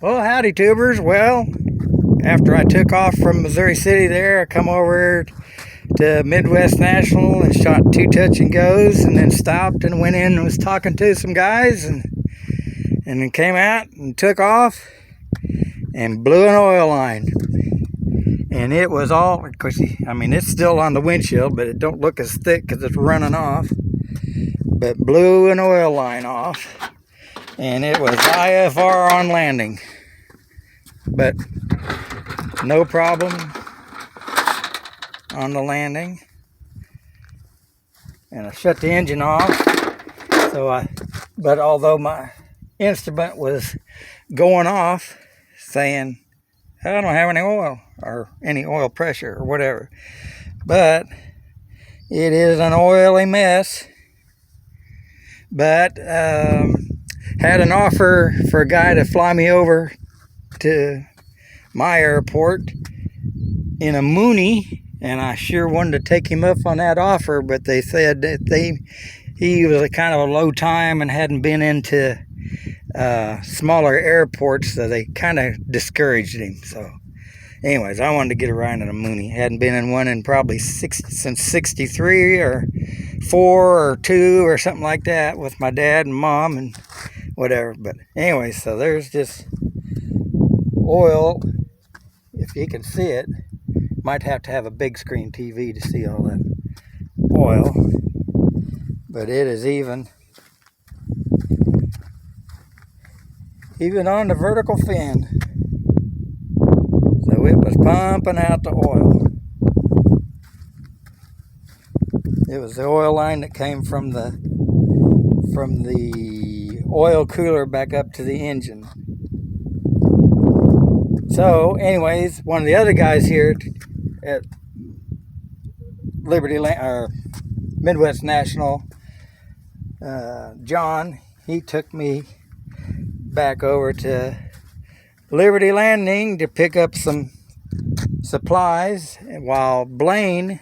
Well, howdy, tubers. Well, after I took off from Missouri City there, I come over to Midwest National and shot 2 touch and goes, and then stopped and went in and was talking to some guys, and then came out and took off and blew an oil line. And it was all, of course, I mean, it's still on the windshield, but it don't look as thick because it's running off. But blew an oil line off, and it was IFR on landing. But no problem on the landing. And I shut the engine off. But although my instrument was going off saying, I don't have any oil or any oil pressure or whatever. But it is an oily mess. But had an offer for a guy to fly me over to my airport in a Mooney, and I sure wanted to take him up on that offer, but they said that he was a kind of a low time and hadn't been into smaller airports, so they kind of discouraged him. So anyways, I wanted to get a ride in a Mooney. Hadn't been in one in probably since 63 or 4 or 2 or something like that with my dad and mom and whatever. But anyway, so there's just oil. If you can see it, might have to have a big screen TV to see all that oil. But it is even on the vertical fin. So it was pumping out the oil. It was the oil line that came from the oil cooler back up to the engine. So anyways, one of the other guys here at Liberty Land, or Midwest National, John, he took me back over to Liberty Landing to pick up some supplies, while Blaine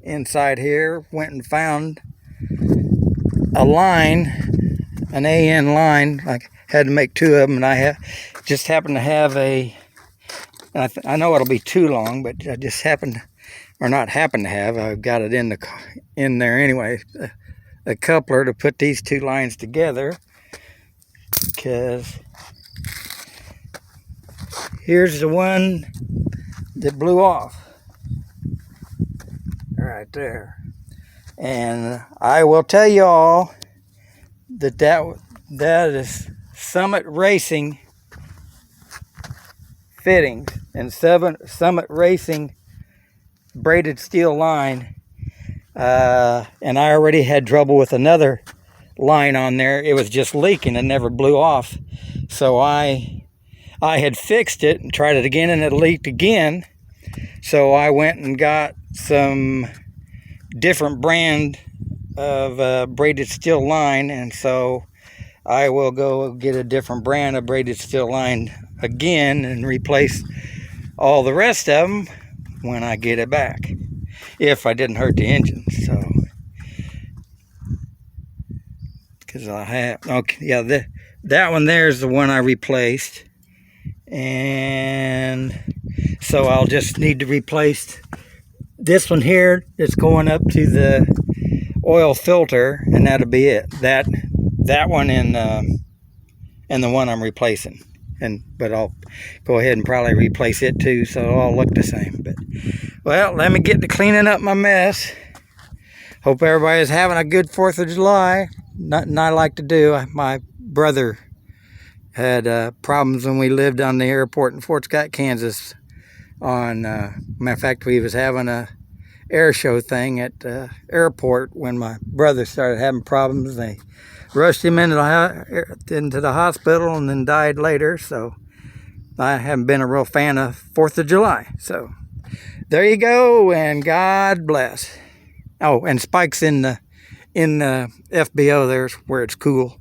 inside here went and found a line, an AN line. I had to make 2 of them, and I just happened to have I know it'll be too long, but I just I've got it in there anyway, a coupler to put these 2 lines together, because here's the one that blew off right there. And I will tell you all that is Summit Racing fittings and Summit Racing braided steel line. And I already had trouble with another line on there. It was just leaking and never blew off. So I had fixed it and tried it again, and it leaked again. So I went and got some different brand of braided steel line, and so I will go get a different brand of braided steel line again and replace all the rest of them when I get it back, if I didn't hurt the engine. So because I have, okay, yeah, that one there is the one I replaced, and so I'll just need to replace this one here that's going up to the oil filter, and that'll be it. That one and the one I'm replacing. But I'll go ahead and probably replace it too, so it'll all look the same. But well, let me get to cleaning up my mess. Hope everybody's having a good 4th of July. Nothing I like to do. My brother had problems when we lived on the airport in Fort Scott, Kansas. Matter of fact, we was having a air show thing at the airport when my brother started having problems. They rushed him into the hospital and then died later. So I haven't been a real fan of 4th of July. So there you go, and God bless. Oh, and spikes in the FBO, there's where it's cool.